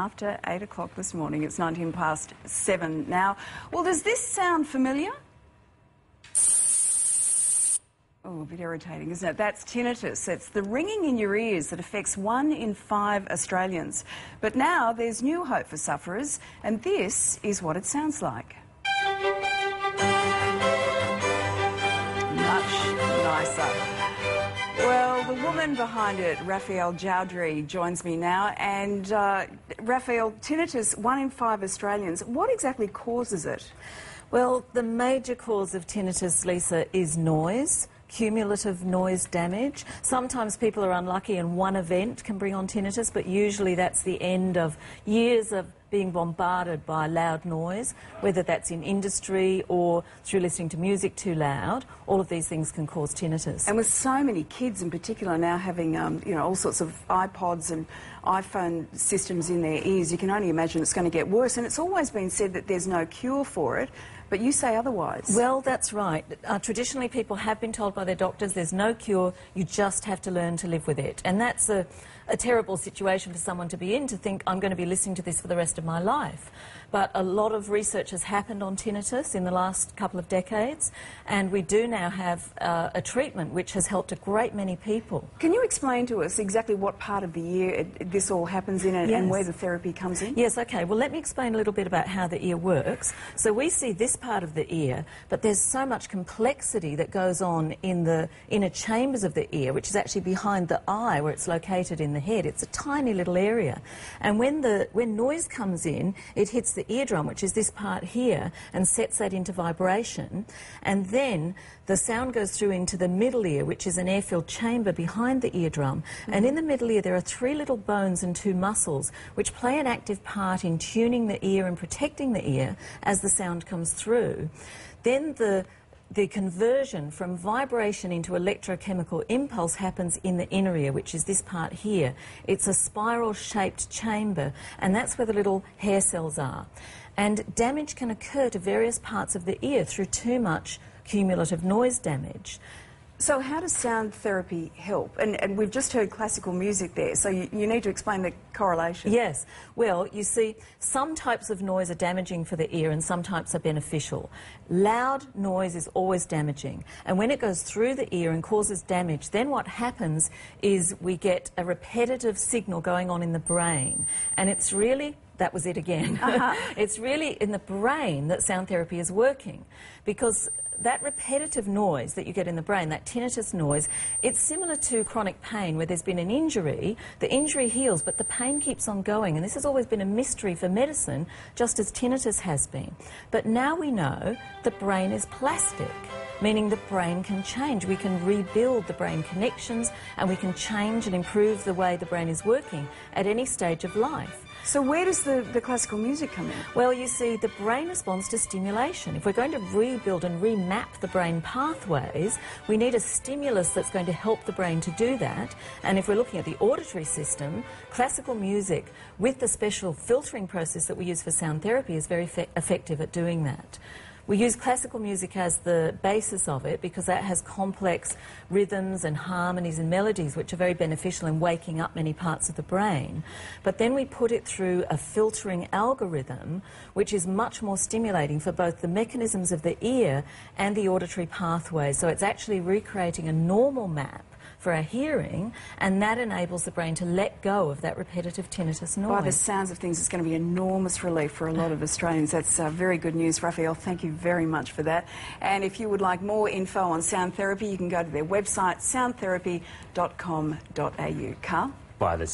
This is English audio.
After 8 o'clock this morning, it's 19 past 7 now. Well, does this sound familiar? Oh, a bit irritating, isn't it? That's tinnitus. It's the ringing in your ears that affects 1 in 5 Australians. But now there's new hope for sufferers, and this is what it sounds like. Much nicer. Well, the woman behind it, Raphael Chowdhury, joins me now. And Raphael, tinnitus, 1 in 5 Australians. What exactly causes it? Well, the major cause of tinnitus, Lisa, is noise. Cumulative noise damage. Sometimes people are unlucky and one event can bring on tinnitus, but usually that's the end of years of being bombarded by loud noise, whether that's in industry or through listening to music too loud. All of these things can cause tinnitus. And with so many kids in particular now having, you know, all sorts of iPods and iPhone systems in their ears, you can only imagine it's going to get worse. And it's always been said that there's no cure for it, but you say otherwise. Well, that's right. Traditionally, people have been told by their doctors there's no cure, you just have to learn to live with it. And that's a terrible situation for someone to be in, to think, I'm going to be listening to this for the rest of my life. But a lot of research has happened on tinnitus in the last couple of decades, and we do now have a treatment which has helped a great many people. Can you explain to us exactly what part of the year this all happens in and where the therapy comes in? Yes, okay. Well, let me explain a little bit about how the ear works. So we see this part of the ear, but there's so much complexity that goes on in the inner chambers of the ear, which is actually behind the eye where it's located in the head. It's a tiny little area. And when noise comes in, it hits the eardrum, which is this part here, and sets that into vibration. And then the sound goes through into the middle ear, which is an air-filled chamber behind the eardrum. And in the middle ear, there are 3 little bones and 2 muscles, which play an active part in tuning the ear and protecting the ear as the sound comes through. Then the conversion from vibration into electrochemical impulse happens in the inner ear, which is this part here. It's a spiral-shaped chamber, and that's where the little hair cells are. And damage can occur to various parts of the ear through too much cumulative noise damage. So how does sound therapy help? And we've just heard classical music there, so you need to explain the correlation. Yes. Well, you see, some types of noise are damaging for the ear and some types are beneficial. Loud noise is always damaging, and when it goes through the ear and causes damage, then what happens is we get a repetitive signal going on in the brain, and it's really... That was it again. It's really in the brain that sound therapy is working, because that repetitive noise that you get in the brain, that tinnitus noise, it's similar to chronic pain where there's been an injury. The injury heals, but the pain keeps on going, and this has always been a mystery for medicine, just as tinnitus has been. But now we know the brain is plastic, meaning the brain can change. We can rebuild the brain connections, and we can change and improve the way the brain is working at any stage of life. So where does the classical music come in? Well, you see, the brain responds to stimulation. If we're going to rebuild and remap the brain pathways, we need a stimulus that's going to help the brain to do that. And if we're looking at the auditory system, classical music with the special filtering process that we use for sound therapy is very effective at doing that. We use classical music as the basis of it because that has complex rhythms and harmonies and melodies which are very beneficial in waking up many parts of the brain. But then we put it through a filtering algorithm which is much more stimulating for both the mechanisms of the ear and the auditory pathways. So it's actually recreating a normal map for our hearing, and that enables the brain to let go of that repetitive tinnitus noise. By the sounds of things, it's going to be enormous relief for a lot of Australians. That's very good news. Raphael, thank you very much for that. And if you would like more info on sound therapy, you can go to their website, soundtherapy.com.au. Carl? By the